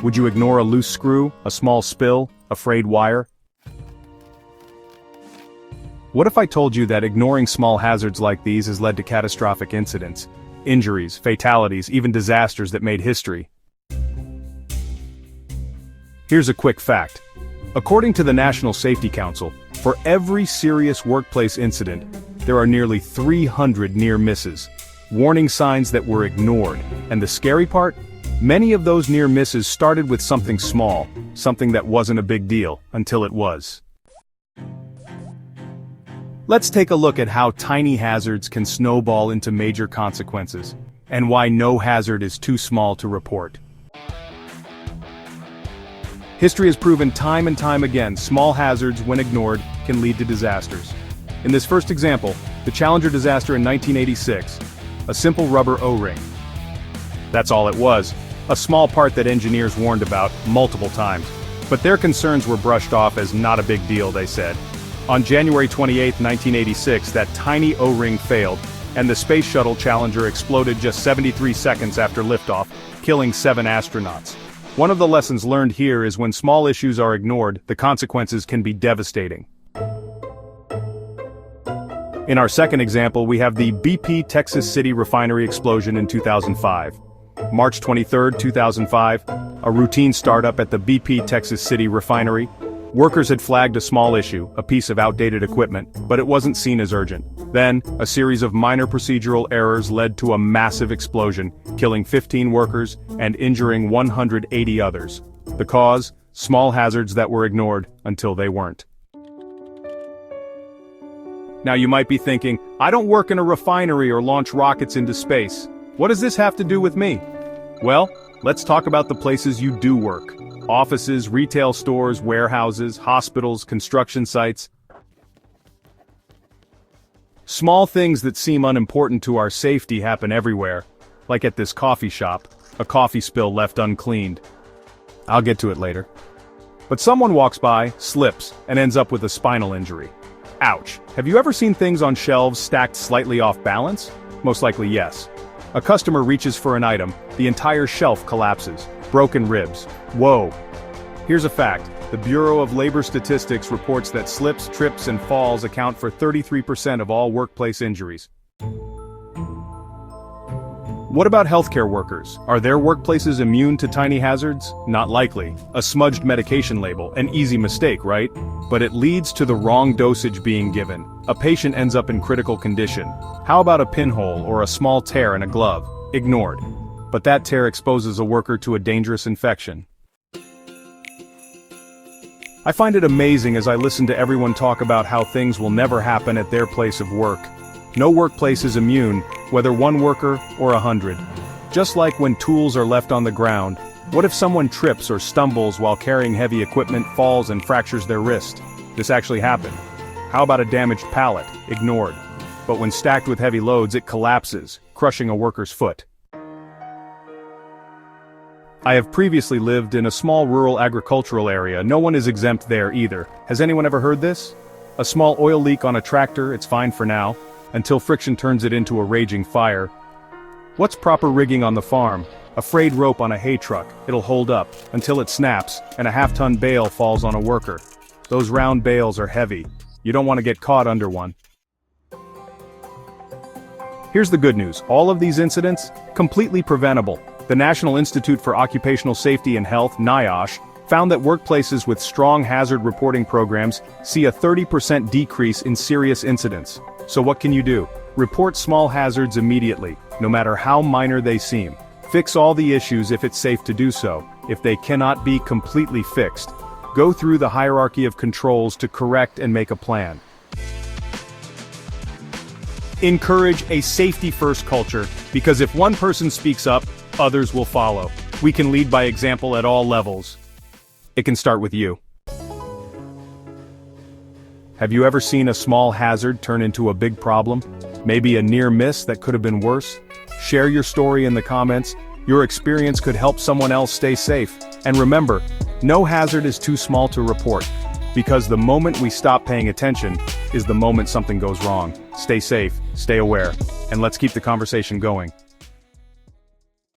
Would you ignore a loose screw, a small spill, a frayed wire? What if I told you that ignoring small hazards like these has led to catastrophic incidents, injuries, fatalities, even disasters that made history? Here's a quick fact. According to the National Safety Council, for every serious workplace incident, there are nearly 300 near misses, warning signs that were ignored. And the scary part? Many of those near misses started with something small, something that wasn't a big deal, until it was. Let's take a look at how tiny hazards can snowball into major consequences, and why no hazard is too small to report. History has proven time and time again, small hazards, when ignored, can lead to disasters. In this first example, the Challenger disaster in 1986, a simple rubber O-ring. That's all it was, a small part that engineers warned about multiple times. But their concerns were brushed off as not a big deal, they said. On January 28, 1986, that tiny O-ring failed, and the Space Shuttle Challenger exploded just 73 seconds after liftoff, killing 7 astronauts. One of the lessons learned here is when small issues are ignored, the consequences can be devastating. In our second example, we have the BP Texas City refinery explosion in 2005. March 23, 2005, a routine startup at the BP Texas City refinery. Workers had flagged a small issue, a piece of outdated equipment, but it wasn't seen as urgent. Then, a series of minor procedural errors led to a massive explosion, killing 15 workers and injuring 180 others. The cause? Small hazards that were ignored until they weren't. Now you might be thinking, I don't work in a refinery or launch rockets into space. What does this have to do with me? Well, let's talk about the places you do work. Offices, retail stores, warehouses, hospitals, construction sites. Small things that seem unimportant to our safety happen everywhere, like at this coffee shop, a coffee spill left uncleaned. I'll get to it later. But someone walks by, slips, and ends up with a spinal injury. Ouch. Have you ever seen things on shelves stacked slightly off balance? Most likely yes. A customer reaches for an item, the entire shelf collapses. Broken ribs. Whoa. Here's a fact. The Bureau of Labor Statistics reports that slips, trips, and falls account for 33% of all workplace injuries. What about healthcare workers? Are their workplaces immune to tiny hazards? Not likely. A smudged medication label, an easy mistake, right? But it leads to the wrong dosage being given. A patient ends up in critical condition. How about a pinhole or a small tear in a glove? Ignored. But that tear exposes a worker to a dangerous infection. I find it amazing as I listen to everyone talk about how things will never happen at their place of work. No workplace is immune, whether one worker or 100. Just like when tools are left on the ground, what if someone trips or stumbles while carrying heavy equipment, falls and fractures their wrist? This actually happened. How about a damaged pallet? Ignored. But when stacked with heavy loads, it collapses, crushing a worker's foot. I have previously lived in a small rural agricultural area. No one is exempt there either. Has anyone ever heard this? A small oil leak on a tractor, it's fine for now, until friction turns it into a raging fire. What's proper rigging on the farm? A frayed rope on a hay truck, it'll hold up, until it snaps, and a half-ton bale falls on a worker. Those round bales are heavy. You don't want to get caught under one. Here's the good news. All of these incidents, completely preventable. The National Institute for Occupational Safety and Health, NIOSH, found that workplaces with strong hazard reporting programs see a 30% decrease in serious incidents. So what can you do? Report small hazards immediately, no matter how minor they seem. Fix all the issues if it's safe to do so. If they cannot be completely fixed, go through the hierarchy of controls to correct and make a plan. Encourage a safety-first culture, because if one person speaks up, others will follow. We can lead by example at all levels. It can start with you. Have you ever seen a small hazard turn into a big problem? Maybe a near miss that could have been worse? Share your story in the comments. Your experience could help someone else stay safe. And remember, no hazard is too small to report, because the moment we stop paying attention is the moment something goes wrong. Stay safe, stay aware, and let's keep the conversation going.